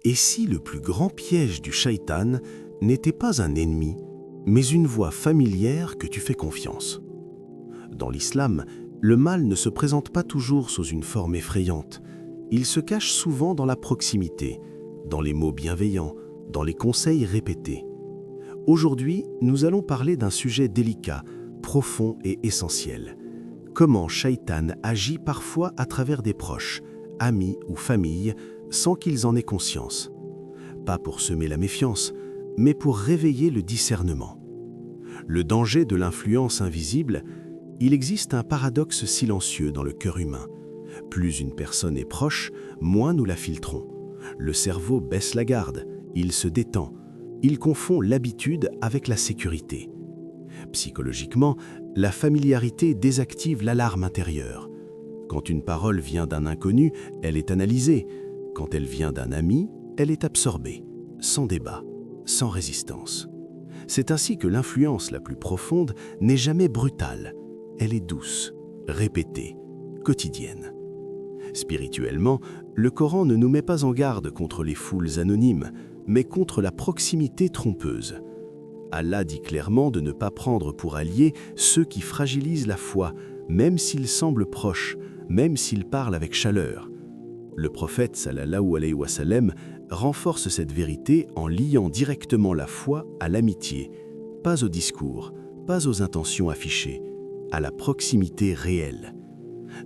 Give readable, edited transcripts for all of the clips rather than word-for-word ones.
Et si le plus grand piège du shaitan n'était pas un ennemi, mais une voie familière que tu fais confiance? Dans l'islam, le mal ne se présente pas toujours sous une forme effrayante. Il se cache souvent dans la proximité, dans les mots bienveillants, dans les conseils répétés. Aujourd'hui, nous allons parler d'un sujet délicat, profond et essentiel. Comment Shaitan agit parfois à travers des proches, amis ou familles, sans qu'ils en aient conscience. Pas pour semer la méfiance, mais pour réveiller le discernement. Le danger de l'influence invisible, il existe un paradoxe silencieux dans le cœur humain. Plus une personne est proche, moins nous la filtrons. Le cerveau baisse la garde, il se détend, il confond l'habitude avec la sécurité. Psychologiquement, la familiarité désactive l'alarme intérieure. Quand une parole vient d'un inconnu, elle est analysée. Quand elle vient d'un ami, elle est absorbée, sans débat, sans résistance. C'est ainsi que l'influence la plus profonde n'est jamais brutale. Elle est douce, répétée, quotidienne. Spirituellement, le Coran ne nous met pas en garde contre les foules anonymes, mais contre la proximité trompeuse. Allah dit clairement de ne pas prendre pour alliés ceux qui fragilisent la foi, même s'ils semblent proches, même s'ils parlent avec chaleur. Le prophète sallallahu alayhi wa sallam renforce cette vérité en liant directement la foi à l'amitié, pas au discours, pas aux intentions affichées, à la proximité réelle.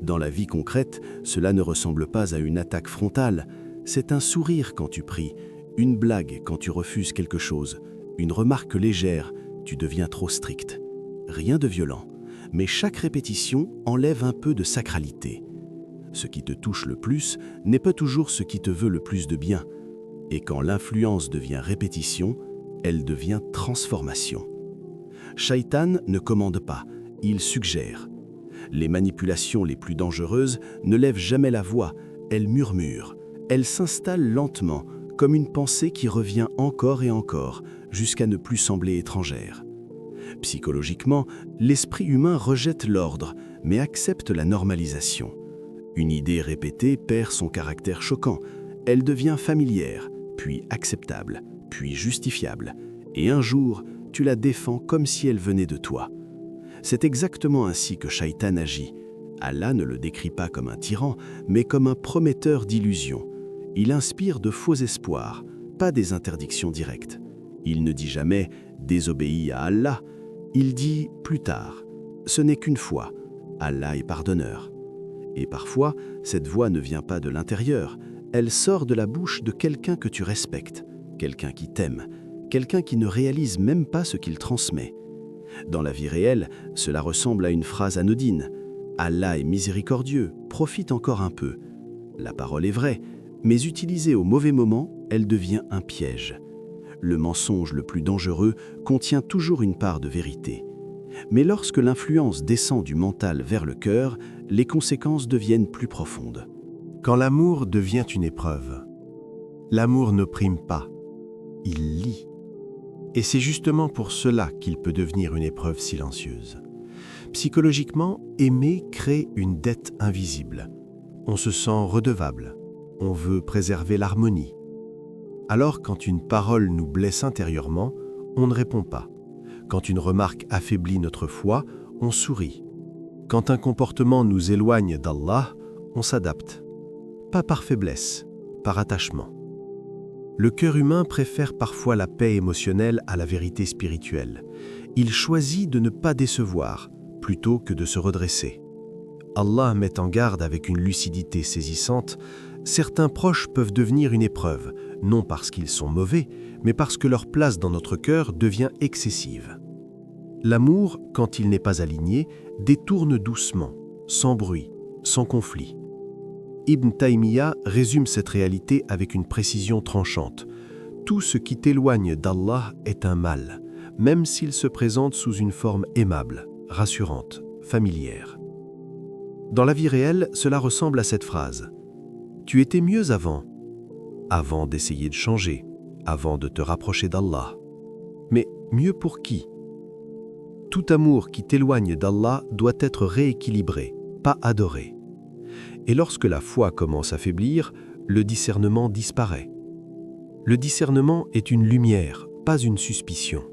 Dans la vie concrète, cela ne ressemble pas à une attaque frontale, c'est un sourire quand tu pries, une blague quand tu refuses quelque chose, une remarque légère, tu deviens trop strict. Rien de violent, mais chaque répétition enlève un peu de sacralité. Ce qui te touche le plus n'est pas toujours ce qui te veut le plus de bien. Et quand l'influence devient répétition, elle devient transformation. Shaitan ne commande pas, il suggère. Les manipulations les plus dangereuses ne lèvent jamais la voix, elles murmurent, elles s'installent lentement, comme une pensée qui revient encore et encore, jusqu'à ne plus sembler étrangère. Psychologiquement, l'esprit humain rejette l'ordre, mais accepte la normalisation. Une idée répétée perd son caractère choquant, elle devient familière, puis acceptable, puis justifiable, et un jour, tu la défends comme si elle venait de toi. C'est exactement ainsi que Shaitan agit. Allah ne le décrit pas comme un tyran, mais comme un prometteur d'illusions. Il inspire de faux espoirs, pas des interdictions directes. Il ne dit jamais « désobéis à Allah », il dit « plus tard ». Ce n'est qu'une fois, Allah est pardonneur. Et parfois, cette voix ne vient pas de l'intérieur, elle sort de la bouche de quelqu'un que tu respectes, quelqu'un qui t'aime, quelqu'un qui ne réalise même pas ce qu'il transmet. Dans la vie réelle, cela ressemble à une phrase anodine. Allah est miséricordieux, profite encore un peu. La parole est vraie, mais utilisée au mauvais moment, elle devient un piège. Le mensonge le plus dangereux contient toujours une part de vérité. Mais lorsque l'influence descend du mental vers le cœur, les conséquences deviennent plus profondes. Quand l'amour devient une épreuve, l'amour n'opprime pas, il lie. Et c'est justement pour cela qu'il peut devenir une épreuve silencieuse. Psychologiquement, aimer crée une dette invisible. On se sent redevable, on veut préserver l'harmonie. Alors quand une parole nous blesse intérieurement, on ne répond pas. Quand une remarque affaiblit notre foi, on sourit. Quand un comportement nous éloigne d'Allah, on s'adapte. Pas par faiblesse, par attachement. Le cœur humain préfère parfois la paix émotionnelle à la vérité spirituelle. Il choisit de ne pas décevoir, plutôt que de se redresser. Allah met en garde avec une lucidité saisissante. Certains proches peuvent devenir une épreuve, non parce qu'ils sont mauvais, mais parce que leur place dans notre cœur devient excessive. L'amour, quand il n'est pas aligné, détourne doucement, sans bruit, sans conflit. Ibn Taymiyyah résume cette réalité avec une précision tranchante. Tout ce qui t'éloigne d'Allah est un mal, même s'il se présente sous une forme aimable, rassurante, familière. Dans la vie réelle, cela ressemble à cette phrase. Tu étais mieux avant d'essayer de changer, avant de te rapprocher d'Allah. Mais mieux pour qui? Tout amour qui t'éloigne d'Allah doit être rééquilibré, pas adoré. Et lorsque la foi commence à faiblir, le discernement disparaît. Le discernement est une lumière, pas une suspicion.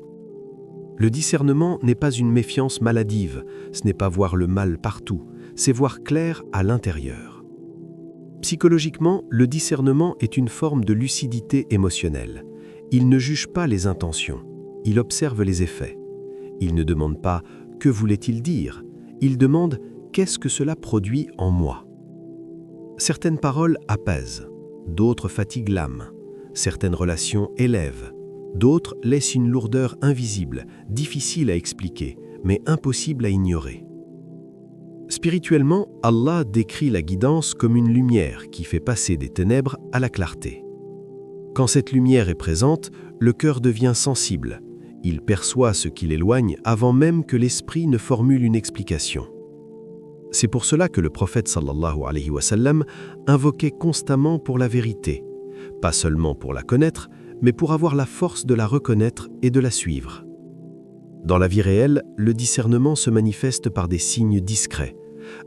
Le discernement n'est pas une méfiance maladive, ce n'est pas voir le mal partout, c'est voir clair à l'intérieur. Psychologiquement, le discernement est une forme de lucidité émotionnelle. Il ne juge pas les intentions, il observe les effets. Il ne demande pas « que voulait-il dire ?», il demande « qu'est-ce que cela produit en moi ?» Certaines paroles apaisent, d'autres fatiguent l'âme, certaines relations élèvent, d'autres laissent une lourdeur invisible, difficile à expliquer, mais impossible à ignorer. Spirituellement, Allah décrit la guidance comme une lumière qui fait passer des ténèbres à la clarté. Quand cette lumière est présente, le cœur devient sensible. Il perçoit ce qui l'éloigne avant même que l'esprit ne formule une explication. C'est pour cela que le prophète sallallahu alayhi wa sallam invoquait constamment pour la vérité, pas seulement pour la connaître, mais pour avoir la force de la reconnaître et de la suivre. Dans la vie réelle, le discernement se manifeste par des signes discrets.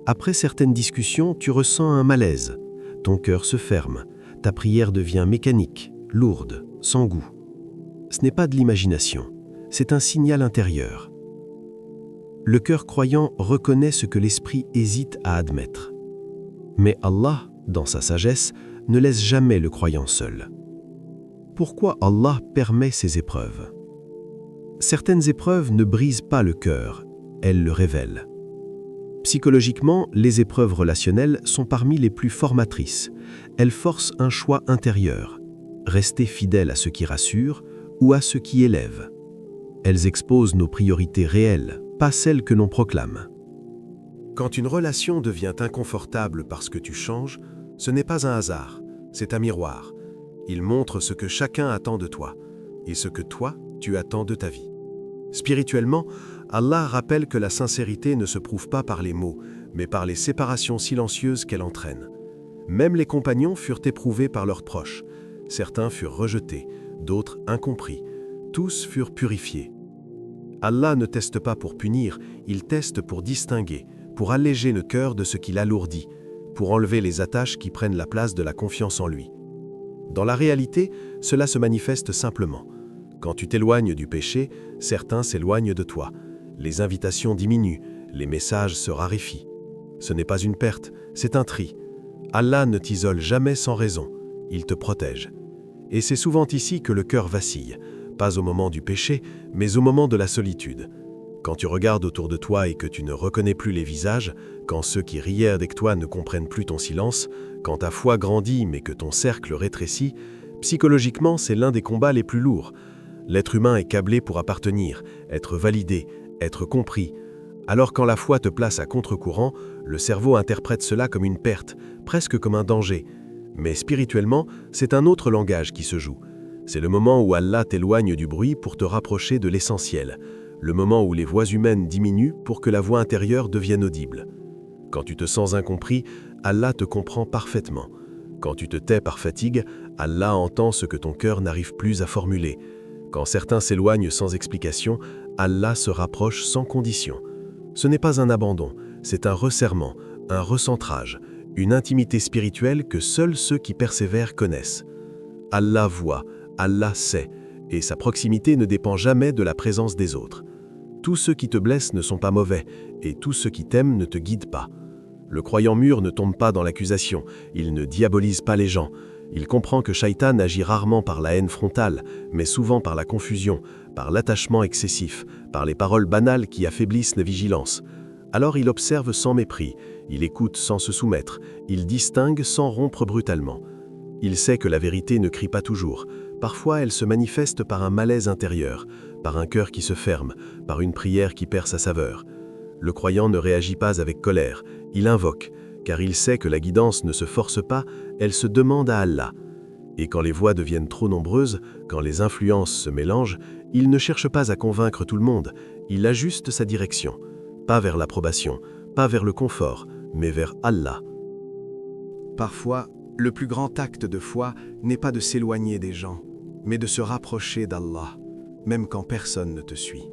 Après certaines discussions, tu ressens un malaise. Ton cœur se ferme. Ta prière devient mécanique, lourde, sans goût. Ce n'est pas de l'imagination, c'est un signal intérieur. Le cœur croyant reconnaît ce que l'esprit hésite à admettre. Mais Allah, dans sa sagesse, ne laisse jamais le croyant seul. Pourquoi Allah permet ces épreuves ? Certaines épreuves ne brisent pas le cœur, elles le révèlent. Psychologiquement, les épreuves relationnelles sont parmi les plus formatrices. Elles forcent un choix intérieur, rester fidèle à ce qui rassure ou à ce qui élève. Elles exposent nos priorités réelles, pas celles que l'on proclame. Quand une relation devient inconfortable parce que tu changes, ce n'est pas un hasard, c'est un miroir. Il montre ce que chacun attend de toi et ce que toi, tu attends de ta vie. Spirituellement, Allah rappelle que la sincérité ne se prouve pas par les mots, mais par les séparations silencieuses qu'elle entraîne. Même les compagnons furent éprouvés par leurs proches. Certains furent rejetés, d'autres incompris. Tous furent purifiés. Allah ne teste pas pour punir, il teste pour distinguer, pour alléger le cœur de ce qui l'alourdit, pour enlever les attaches qui prennent la place de la confiance en lui. Dans la réalité, cela se manifeste simplement. Quand tu t'éloignes du péché, certains s'éloignent de toi. Les invitations diminuent, les messages se raréfient. Ce n'est pas une perte, c'est un tri. Allah ne t'isole jamais sans raison, il te protège. Et c'est souvent ici que le cœur vacille, pas au moment du péché, mais au moment de la solitude. Quand tu regardes autour de toi et que tu ne reconnais plus les visages, quand ceux qui riaient avec toi ne comprennent plus ton silence, quand ta foi grandit mais que ton cercle rétrécit, psychologiquement c'est l'un des combats les plus lourds. L'être humain est câblé pour appartenir, être validé, être compris. Alors quand la foi te place à contre-courant, le cerveau interprète cela comme une perte, presque comme un danger. Mais spirituellement, c'est un autre langage qui se joue. C'est le moment où Allah t'éloigne du bruit pour te rapprocher de l'essentiel, le moment où les voix humaines diminuent pour que la voix intérieure devienne audible. Quand tu te sens incompris, Allah te comprend parfaitement. Quand tu te tais par fatigue, Allah entend ce que ton cœur n'arrive plus à formuler. Quand certains s'éloignent sans explication, Allah se rapproche sans condition. Ce n'est pas un abandon, c'est un resserrement, un recentrage, une intimité spirituelle que seuls ceux qui persévèrent connaissent. Allah voit, Allah sait, et sa proximité ne dépend jamais de la présence des autres. Tous ceux qui te blessent ne sont pas mauvais, et tous ceux qui t'aiment ne te guident pas. Le croyant mûr ne tombe pas dans l'accusation, il ne diabolise pas les gens. Il comprend que Shaitan agit rarement par la haine frontale, mais souvent par la confusion, par l'attachement excessif, par les paroles banales qui affaiblissent la vigilance. Alors il observe sans mépris, il écoute sans se soumettre, il distingue sans rompre brutalement. Il sait que la vérité ne crie pas toujours. Parfois elle se manifeste par un malaise intérieur, par un cœur qui se ferme, par une prière qui perd sa saveur. Le croyant ne réagit pas avec colère, il invoque, car il sait que la guidance ne se force pas, elle se demande à Allah. Et quand les voix deviennent trop nombreuses, quand les influences se mélangent, il ne cherche pas à convaincre tout le monde, il ajuste sa direction, pas vers l'approbation, pas vers le confort, mais vers Allah. Parfois, le plus grand acte de foi n'est pas de s'éloigner des gens, mais de se rapprocher d'Allah, même quand personne ne te suit.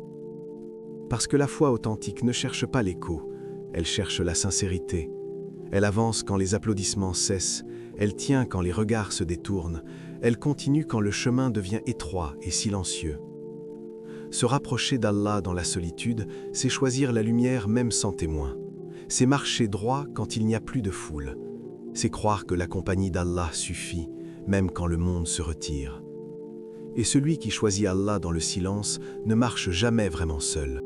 Parce que la foi authentique ne cherche pas l'écho, elle cherche la sincérité. Elle avance quand les applaudissements cessent, elle tient quand les regards se détournent, Elle continue quand le chemin devient étroit et silencieux. Se rapprocher d'Allah dans la solitude, c'est choisir la lumière même sans témoin. C'est marcher droit quand il n'y a plus de foule. C'est croire que la compagnie d'Allah suffit, même quand le monde se retire. Et celui qui choisit Allah dans le silence ne marche jamais vraiment seul.